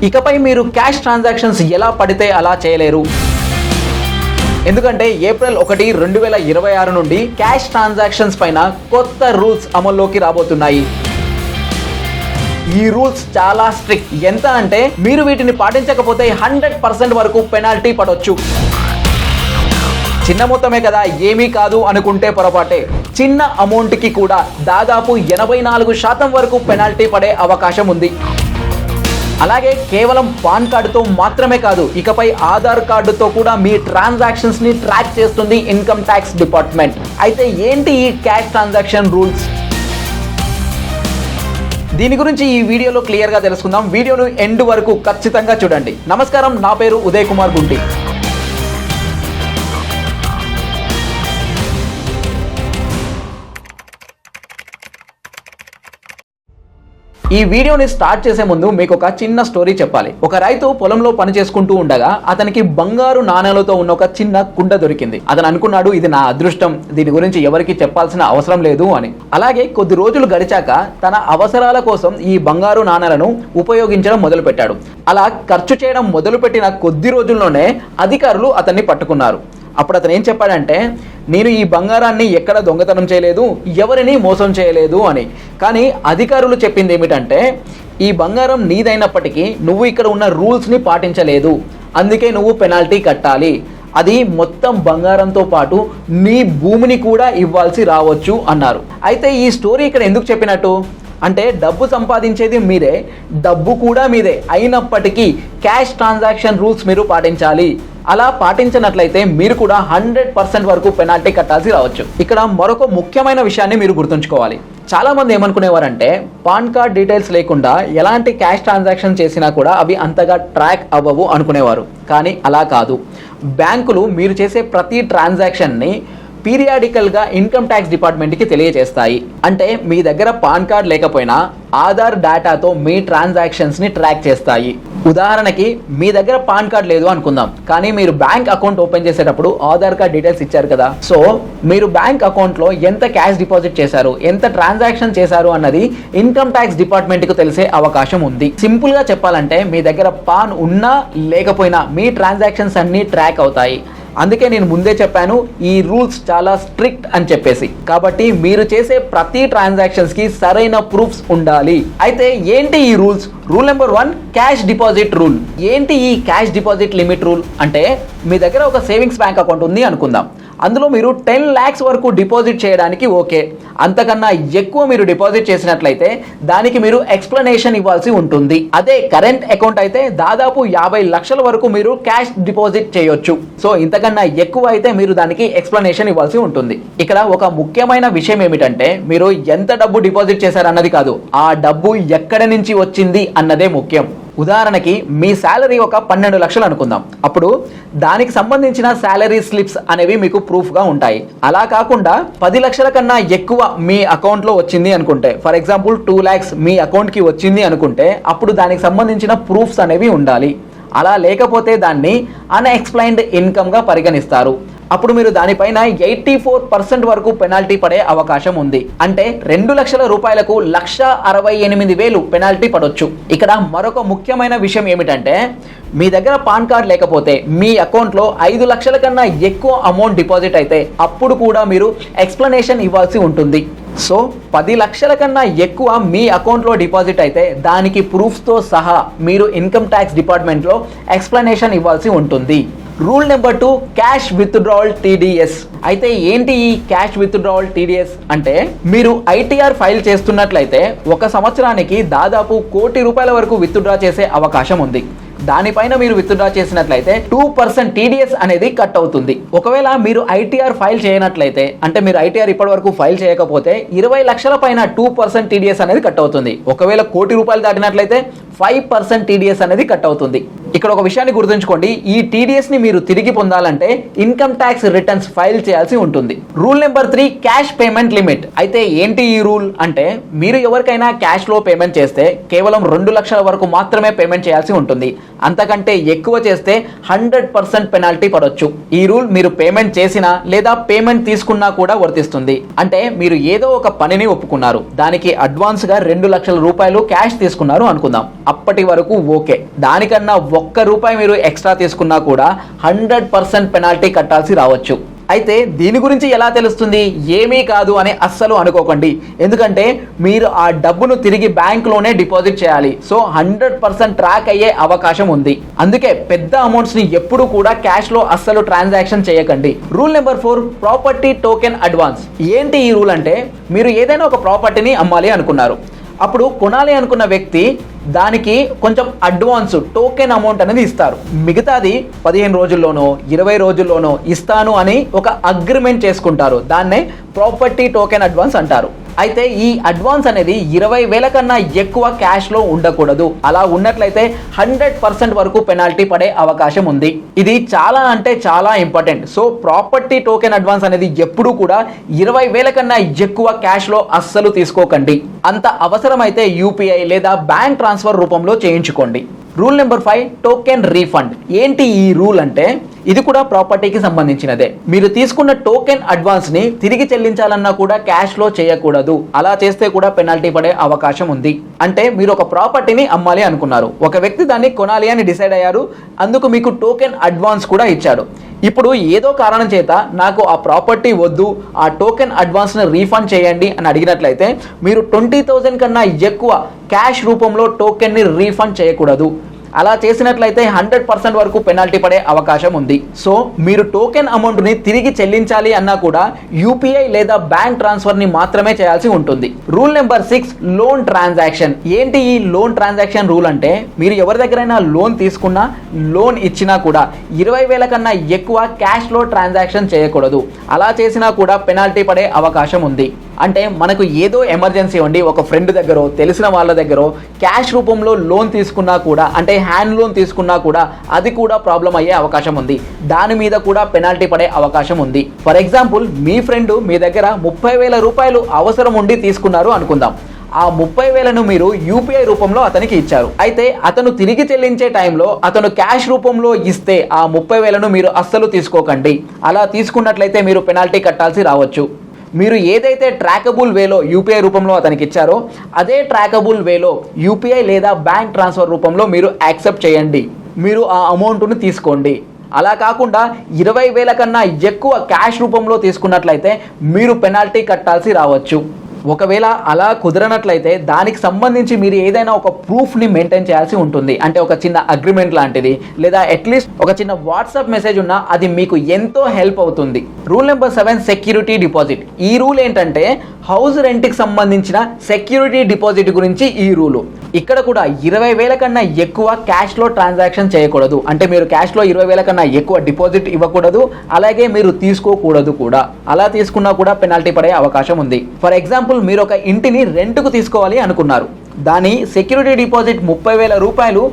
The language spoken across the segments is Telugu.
ఇకపై మీరు క్యాష్ ట్రాన్సాక్షన్స్ ఎలా పడితే అలా చేయలేరు. ఎందుకంటే ఏప్రిల్ 1, 2026 నుండి క్యాష్ ట్రాన్సాక్షన్స్ పైన కొత్త రూల్స్ అమల్లోకి రాబోతున్నాయి. ఈ రూల్స్ చాలా స్ట్రిక్ట్. ఎంత అంటే మీరు వీటిని పాటించకపోతే 100% వరకు పెనాల్టీ పడవచ్చు. చిన్న మొత్తమే కదా, ఏమీ కాదు అనుకుంటే పొరపాటే. చిన్న అమౌంట్కి కూడా దాదాపు 84% వరకు పెనాల్టీ పడే అవకాశం ఉంది. అలాగే కేవలం పాన్ కార్డుతో మాత్రమే కాదు, ఇకపై ఆధార్ కార్డుతో కూడా మీ ట్రాన్సాక్షన్స్ని ట్రాక్ చేస్తుంది ఇన్కమ్ ట్యాక్స్ డిపార్ట్మెంట్. అయితే ఏంటి ఈ క్యాష్ ట్రాన్సాక్షన్ రూల్స్? దీని గురించి ఈ వీడియోలో క్లియర్గా తెలుసుకుందాం. వీడియోను ఎండ్ వరకు ఖచ్చితంగా చూడండి. నమస్కారం, నా పేరు ఉదయ్ కుమార్ గుంటి. ఈ వీడియోని స్టార్ట్ చేసే ముందు మీకు ఒక చిన్న స్టోరీ చెప్పాలి. ఒక రైతు పొలంలో పని చేసుకుంటూ ఉండగా అతనికి బంగారు నాణేలతో ఉన్న ఒక చిన్న కుండ దొరికింది. అతను అనుకున్నాడు, ఇది నా అదృష్టం, దీని గురించి ఎవరికి చెప్పాల్సిన అవసరం లేదు అని. అలాగే కొద్ది రోజులు గడిచాక తన అవసరాల కోసం ఈ బంగారు నాణేలను ఉపయోగించడం మొదలుపెట్టాడు. అలా ఖర్చు చేయడం మొదలుపెట్టిన కొద్ది రోజుల్లోనే అధికారులు అతన్ని పట్టుకున్నారు. అప్పుడు అతను ఏం చెప్పాడంటే, నేను ఈ బంగారాన్ని ఎక్కడ దొంగతనం చేయలేదు, ఎవరిని మోసం చేయలేదు అని. కానీ అధికారులు చెప్పింది ఏమిటంటే, ఈ బంగారం నీదైనప్పటికీ నువ్వు ఇక్కడ ఉన్న రూల్స్ని పాటించలేదు, అందుకే నువ్వు పెనాల్టీ కట్టాలి. అది మొత్తం బంగారంతో పాటు నీ భూమిని కూడా ఇవ్వాల్సి రావచ్చు అన్నారు. అయితే ఈ స్టోరీ ఇక్కడ ఎందుకు చెప్పినట్టు అంటే, డబ్బు సంపాదించేది మీరే, డబ్బు కూడా మీదే అయినప్పటికీ క్యాష్ ట్రాన్సాక్షన్ రూల్స్ మీరు పాటించాలి. అలా పాటించినట్లయితే మీరు కూడా 100% వరకు పెనాల్టీ కట్టాల్సి రావచ్చు. ఇక్కడ మరొక ముఖ్యమైన విషయాన్ని మీరు గుర్తుంచుకోవాలి. చాలా మంది ఏమనుకునేవారంటే, పాన్ కార్డ్ డీటెయిల్స్ లేకుండా ఎలాంటి క్యాష్ ట్రాన్సాక్షన్ చేసినా కూడా అవి అంతగా ట్రాక్ అవ్వవు అనుకునేవారు. కానీ అలా కాదు. బ్యాంకులు మీరు చేసే ప్రతి ట్రాన్సాక్షన్ని పీరియాడికల్గా ఇన్కమ్ ట్యాక్స్ డిపార్ట్మెంట్కి తెలియజేస్తాయి. అంటే మీ దగ్గర పాన్ కార్డ్ లేకపోయినా ఆధార్ డేటాతో మీ ట్రాన్సాక్షన్స్ని ట్రాక్ చేస్తాయి. ఉదాహరణకి మీ దగ్గర పాన్ కార్డ్ లేదు అనుకుందాం, కానీ మీరు బ్యాంక్ అకౌంట్ ఓపెన్ చేసేటప్పుడు ఆధార్ కార్డ్ డీటెయిల్స్ ఇచ్చారు కదా. సో మీరు బ్యాంక్ అకౌంట్లో ఎంత క్యాష్ డిపాజిట్ చేశారు, ఎంత ట్రాన్సాక్షన్ చేశారు అన్నది ఇన్కమ్ ట్యాక్స్ డిపార్ట్మెంట్కి తెలిసే అవకాశం ఉంది. సింపుల్గా చెప్పాలంటే, మీ దగ్గర పాన్ ఉన్నా లేకపోయినా మీ ట్రాన్సాక్షన్స్ అన్నీ ట్రాక్ అవుతాయి. అందుకే నేను ముందే చెప్పాను, ఈ రూల్స్ చాలా స్ట్రిక్ట్ అని చెప్పేసి. కాబట్టి మీరు చేసే ప్రతి ట్రాన్సాక్షన్స్కి సరైన ప్రూఫ్స్ ఉండాలి. అయితే ఏంటి ఈ rules? Rule number 1, cash deposit rule. ఏంటి ఈ క్యాష్ డిపాజిట్ లిమిట్ రూల్ అంటే, మీ దగ్గర ఒక సేవింగ్స్ బ్యాంక్ అకౌంట్ ఉంది అనుకుందాం. అందులో మీరు 10 lakhs వరకు డిపాజిట్ చేయడానికి ఓకే. అంతకన్నా ఎక్కువ మీరు డిపాజిట్ చేసినట్లయితే దానికి మీరు ఎక్స్ప్లెనేషన్ ఇవ్వాల్సి ఉంటుంది. అదే కరెంట్ అకౌంట్ అయితే దాదాపు 50 లక్షల వరకు మీరు క్యాష్ డిపాజిట్ చేయొచ్చు. సో ఇంతకన్నా ఎక్కువ అయితే మీరు దానికి ఎక్స్ప్లెనేషన్ ఇవ్వాల్సి ఉంటుంది. ఇక్కడ ఒక ముఖ్యమైన విషయం ఏమిటంటే, మీరు ఎంత డబ్బు డిపాజిట్ చేశారన్నది కాదు, ఆ డబ్బు ఎక్కడి నుంచి వచ్చింది అన్నదే ముఖ్యం. ఉదాహరణకి మీ శాలరీ ఒక 12 లక్షలు అనుకుందాం. అప్పుడు దానికి సంబంధించిన శాలరీ స్లిప్స్ అనేవి మీకు ప్రూఫ్గా ఉంటాయి. అలా కాకుండా 10 లక్షల కన్నా ఎక్కువ మీ అకౌంట్లో వచ్చింది అనుకుంటే, ఫర్ ఎగ్జాంపుల్ 2 lakhs మీ అకౌంట్కి వచ్చింది అనుకుంటే, అప్పుడు దానికి సంబంధించిన ప్రూఫ్స్ అనేవి ఉండాలి. అలా లేకపోతే దాన్ని అన్ఎక్స్ప్లెయిన్డ్ ఇన్కమ్గా పరిగణిస్తారు. అప్పుడు మీరు దానిపైన 84% వరకు పెనాల్టీ పడే అవకాశం ఉంది. అంటే 2 లక్షల రూపాయలకు 1,68,000 పెనాల్టీ పడవచ్చు. ఇక్కడ మరొక ముఖ్యమైన విషయం ఏమిటంటే, మీ దగ్గర పాన్ కార్డ్ లేకపోతే మీ అకౌంట్లో 5 లక్షల కన్నా ఎక్కువ అమౌంట్ డిపాజిట్ అయితే అప్పుడు కూడా మీరు ఎక్స్ప్లెనేషన్ ఇవ్వాల్సి ఉంటుంది. సో 10 లక్షల కన్నా ఎక్కువ మీ అకౌంట్లో డిపాజిట్ అయితే దానికి ప్రూఫ్స్తో సహా మీరు ఇన్కమ్ ట్యాక్స్ డిపార్ట్మెంట్లో ఎక్స్ప్లెనేషన్ ఇవ్వాల్సి ఉంటుంది. Rule number 2, cash withdrawal TDS. అయితే ఏంటి ఈ క్యాష్ విత్డ్రావల్ TDS అంటే, మీరు ITR ఫైల్ చేస్తున్నట్లయితే 1 సంవత్సరానికి దాదాపు ₹1 కోటి వరకు విత్డ్రా చేసే అవకాశం ఉంది. దానిపైన మీరు విత్డ్రా చేసినట్లయితే 2% TDS అనేది కట్ అవుతుంది. ఒకవేళ మీరు ITR ఫైల్ చేయనట్లయితే, అంటే మీరు ITR ఇప్పటి వరకు ఫైల్ చేయకపోతే 20 లక్షల పైన 2% TDS అనేది కట్ అవుతుంది. ఒకవేళ ₹1 కోటి దాటినట్లయితే 5% TDS అనేది కట్ అవుతుంది. ఇక్కడ ఒక విషయాన్ని గుర్తుంచుకోండి, ఈ TDS ని మీరు తిరిగి పొందాలంటే ఇన్కమ్ ట్యాక్స్ రిటర్న్స్ ఫైల్ చేయాల్సి ఉంటుంది. Rule number 3, cash payment limit. అయితే ఏంటి ఈ రూల్ అంటే, మీరు ఎవరికైనా క్యాష్ లో పేమెంట్ చేస్తే కేవలం 2 లక్షల వరకు మాత్రమే పేమెంట్ చేయాల్సి ఉంటుంది. అంతకంటే ఎక్కువ చేస్తే 100% పెనాల్టీ పడవచ్చు. ఈ రూల్ మీరు పేమెంట్ చేసినా లేదా పేమెంట్ తీసుకున్నా కూడా వర్తిస్తుంది. అంటే మీరు ఏదో ఒక పనిని ఒప్పుకున్నారు, దానికి అడ్వాన్స్ గా 2 లక్షల రూపాయలు క్యాష్ తీసుకున్నారు అనుకుందాం. అప్పటి వరకు ఓకే. దానికన్నా ₹1 మీరు ఎక్స్ట్రా తీసుకున్నా కూడా 100% పెనాల్టీ కట్టాల్సి రావచ్చు. అయితే దీని గురించి ఎలా తెలుస్తుంది? ఏమీ కాదు అని అస్సలు అనుకోకండి. ఎందుకంటే మీరు ఆ డబ్బును తిరిగి బ్యాంకులోనే డిపాజిట్ చేయాలి. సో 100% ట్రాక్ అయ్యే అవకాశం ఉంది. అందుకే పెద్ద అమౌంట్స్ ని ఎప్పుడు కూడా క్యాష్ లో అస్సలు ట్రాన్సాక్షన్ చేయకండి. Rule number 4, property token advance. ఏంటి ఈ రూల్ అంటే, మీరు ఏదైనా ఒక ప్రాపర్టీని అమ్మాలి అనుకున్నారు. అప్పుడు కొనాలి అనుకున్న వ్యక్తి దానికి కొంచెం అడ్వాన్స్ టోకెన్ అమౌంట్ అనేది ఇస్తారు. మిగతాది 15 రోజుల్లోనో 20 రోజుల్లోనో ఇస్తాను అని ఒక అగ్రిమెంట్ చేసుకుంటారు. దాన్నే ప్రాపర్టీ టోకెన్ అడ్వాన్స్ అంటారు. అయితే ఈ అడ్వాన్స్ అనేది 20,000 కన్నా ఎక్కువ క్యాష్ లో ఉండకూడదు. అలా ఉన్నట్లయితే 100% వరకు పెనాల్టీ పడే అవకాశం ఉంది. ఇది చాలా అంటే చాలా important. So property token advance అనేది ఎప్పుడూ కూడా 20,000 కన్నా ఎక్కువ క్యాష్ లో అస్సలు తీసుకోకండి. అంత అవసరమైతే UPI లేదా బ్యాంక్ ట్రాన్స్ఫర్ రూపంలో చేయించుకోండి. Rule number 5, token refund. ఏంటి ఈ రూల్ అంటే, ఇది కూడా ప్రాపర్టీకి సంబంధించినదే. మీరు తీసుకున్న టోకెన్ అడ్వాన్స్ ని తిరిగి చెల్లించాలన్నా కూడా క్యాష్ లో చేయకూడదు. అలా చేస్తే కూడా పెనాల్టీ పడే అవకాశం ఉంది. అంటే మీరు ఒక ప్రాపర్టీని అమ్మాలి అనుకున్నారు, ఒక వ్యక్తి దాన్ని కొనాలి అని డిసైడ్ అయ్యారు, అందుకు మీకు టోకెన్ అడ్వాన్స్ కూడా ఇచ్చాడు. ఇప్పుడు ఏదో కారణం చేత నాకు ఆ ప్రాపర్టీ వద్దు, ఆ టోకెన్ అడ్వాన్స్ని రీఫండ్ చేయండి అని అడిగినట్లయితే మీరు 20,000 కన్నా ఎక్కువ క్యాష్ రూపంలో టోకెన్ని రీఫండ్ చేయకూడదు. అలా చేసినట్లయితే 100% వరకు పెనాల్టీ పడే అవకాశం ఉంది. సో మీరు టోకెన్ అమౌంట్ని తిరిగి చెల్లించాలి అన్నా కూడా UPI లేదా బ్యాంక్ ట్రాన్స్ఫర్ని మాత్రమే చేయాల్సి ఉంటుంది. Rule number 6, loan transaction. ఏంటి ఈ లోన్ ట్రాన్సాక్షన్ రూల్ అంటే, మీరు ఎవరి దగ్గరైనా లోన్ తీసుకున్నా లోన్ ఇచ్చినా కూడా 20,000 కన్నా ఎక్కువ క్యాష్లో ట్రాన్సాక్షన్ చేయకూడదు. అలా చేసినా కూడా పెనాల్టీ పడే అవకాశం ఉంది. అంటే మనకు ఏదో ఎమర్జెన్సీ ఉండి ఒక ఫ్రెండ్ దగ్గర తెలిసిన వాళ్ళ దగ్గర క్యాష్ రూపంలో లోన్ తీసుకున్నా కూడా, అంటే హ్యాండ్ లోన్ తీసుకున్నా కూడా అది కూడా ప్రాబ్లం అయ్యే అవకాశం ఉంది. దాని మీద కూడా పెనాల్టీ పడే అవకాశం ఉంది. ఫర్ ఎగ్జాంపుల్, మీ ఫ్రెండ్ మీ దగ్గర 30,000 రూపాయలు అవసరం ఉండి తీసుకున్నారు అనుకుందాం. ఆ 30,000ను మీరు UPI రూపంలో అతనికి ఇచ్చారు. అయితే అతను తిరిగి చెల్లించే టైంలో అతను క్యాష్ రూపంలో ఇస్తే ఆ 30,000ను మీరు అస్సలు తీసుకోకండి. అలా తీసుకున్నట్లయితే మీరు పెనాల్టీ కట్టాల్సి రావచ్చు. మీరు ఏదైతే ట్రాకబుల్ వేలో UPI రూపంలో అతనికి ఇచ్చారో అదే ట్రాకబుల్ వేలో UPI లేదా బ్యాంక్ ట్రాన్స్ఫర్ రూపంలో మీరు యాక్సెప్ట్ చేయండి. మీరు ఆ అమౌంట్ను తీసుకోండి. అలా కాకుండా 20,000 కన్నా ఎక్కువ క్యాష్ రూపంలో తీసుకున్నట్లయితే మీరు పెనాల్టీ కట్టాల్సి రావచ్చు. ఒకవేళ అలా కుదరనట్లయితే దానికి సంబంధించి మీరు ఏదైనా ఒక ప్రూఫ్ని మెయింటైన్ చేయాల్సి ఉంటుంది. అంటే ఒక చిన్న అగ్రిమెంట్ లాంటిది, లేదా అట్లీస్ట్ ఒక చిన్న వాట్సాప్ మెసేజ్ ఉన్నా అది మీకు ఎంతో హెల్ప్ అవుతుంది. Rule number 7, security deposit. ఈ రూల్ ఏంటంటే, హౌస్ రెంట్కి సంబంధించిన సెక్యూరిటీ డిపాజిట్ గురించి ఈ రూలు. ఇక్కడ కూడా 20,000 కన్నా ఎక్కువ క్యాష్లో ట్రాన్సాక్షన్ చేయకూడదు. అంటే మీరు క్యాష్లో 20,000 కన్నా ఎక్కువ డిపాజిట్ ఇవ్వకూడదు, అలాగే మీరు తీసుకోకూడదు కూడా. అలా తీసుకున్నా కూడా పెనాల్టీ పడే అవకాశం ఉంది. ఫర్ ఎగ్జాంపుల్, మీరు ఒక ఇంటిని రెంట్కు తీసుకోవాలి అనుకున్నారు. దాని సెక్యూరిటీ డిపాజిట్ 30,000 రూపాయలు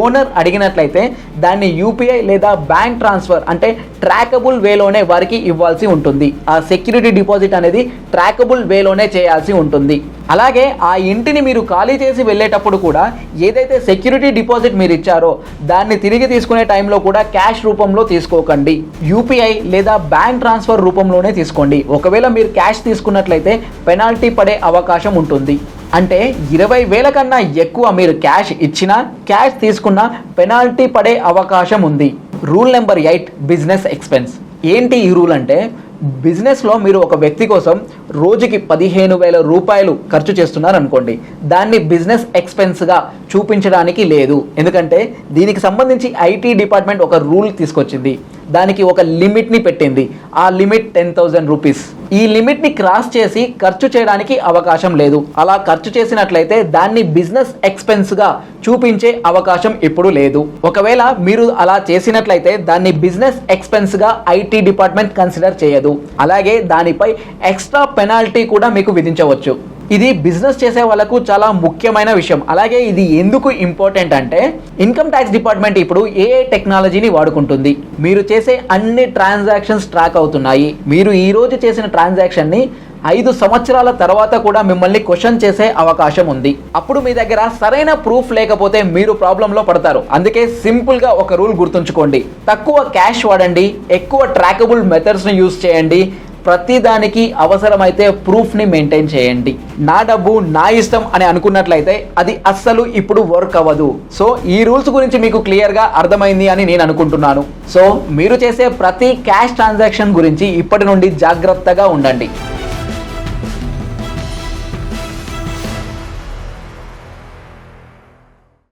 ఓనర్ అడిగినట్లయితే దాన్ని UPI లేదా బ్యాంక్ ట్రాన్స్ఫర్ అంటే ట్రాకబుల్ వేలోనే వారికి ఇవ్వాల్సి ఉంటుంది. ఆ సెక్యూరిటీ డిపాజిట్ అనేది ట్రాకబుల్ వేలోనే చేయాల్సి ఉంటుంది. అలాగే ఆ ఇంటిని మీరు ఖాళీ చేసి వెళ్ళేటప్పుడు కూడా ఏదైతే సెక్యూరిటీ డిపాజిట్ మీరు ఇచ్చారో దాన్ని తిరిగి తీసుకునే టైంలో కూడా క్యాష్ రూపంలో తీసుకోకండి. UPI లేదా బ్యాంక్ ట్రాన్స్ఫర్ రూపంలోనే తీసుకోండి. ఒకవేళ మీరు క్యాష్ తీసుకున్నట్లయితే పెనాల్టీ పడే అవకాశం ఉంటుంది. అంటే 20,000 కన్నా ఎక్కువ మీరు క్యాష్ ఇచ్చినా క్యాష్ తీసుకున్నా పెనాల్టీ పడే అవకాశం ఉంది. Rule number 8, business expense. ఏంటి ఈ రూల్ అంటే, బిజినెస్లో మీరు ఒక వ్యక్తి కోసం రోజుకి 15,000 రూపాయలు ఖర్చు చేస్తున్నారు అనుకోండి, దాన్ని బిజినెస్ ఎక్స్పెన్స్గా చూపించడానికి లేదు. ఎందుకంటే దీనికి సంబంధించి IT డిపార్ట్మెంట్ ఒక రూల్ తీసుకొచ్చింది. దానికి ఒక లిమిట్ని పెట్టింది. ఆ లిమిట్ 10,000 రూపీస్. ఈ లిమిట్ని క్రాస్ చేసి ఖర్చు చేయడానికి అవకాశం లేదు. అలా ఖర్చు చేసినట్లయితే దాన్ని బిజినెస్ ఎక్స్పెన్స్గా చూపించే అవకాశం ఇప్పుడు లేదు. ఒకవేళ మీరు అలా చేసినట్లయితే దాన్ని బిజినెస్ ఎక్స్పెన్స్గా IT డిపార్ట్మెంట్ కన్సిడర్ చేయదు. అలాగే దానిపై ఎక్స్ట్రా పెనాల్టీ కూడా మీకు విధించవచ్చు. ఇది బిజినెస్ చేసే వాళ్ళకు చాలా ముఖ్యమైన విషయం. అలాగే ఇది ఎందుకు ఇంపార్టెంట్ అంటే ఇన్కమ్ ట్యాక్స్ డిపార్ట్మెంట్ ఇప్పుడు ఏఐ టెక్నాలజీని వాడుకుంటుంది. మీరు చేసే అన్ని ట్రాన్సాక్షన్స్ ట్రాక్ అవుతున్నాయి. మీరు ఈ రోజు చేసిన ట్రాన్సాక్షన్ని 5 సంవత్సరాల తర్వాత కూడా మిమ్మల్ని క్వశ్చన్ చేసే అవకాశం ఉంది. అప్పుడు మీ దగ్గర సరైన ప్రూఫ్ లేకపోతే మీరు ప్రాబ్లంలో పడతారు. అందుకే సింపుల్గా ఒక రూల్ గుర్తుంచుకోండి. తక్కువ క్యాష్ వాడండి, ఎక్కువ ట్రాకబుల్ మెథడ్స్ని యూజ్ చేయండి, ప్రతిదానికి అవసరమైతే ప్రూఫ్ని మెయింటైన్ చేయండి. నా డబ్బు నా ఇష్టం అని అనుకున్నట్లయితే అది అస్సలు ఇప్పుడు వర్క్ అవ్వదు. సో ఈ రూల్స్ గురించి మీకు క్లియర్గా అర్థమైంది అని నేను అనుకుంటున్నాను. సో మీరు చేసే ప్రతి క్యాష్ ట్రాన్సాక్షన్ గురించి ఇప్పటి నుండి జాగ్రత్తగా ఉండండి.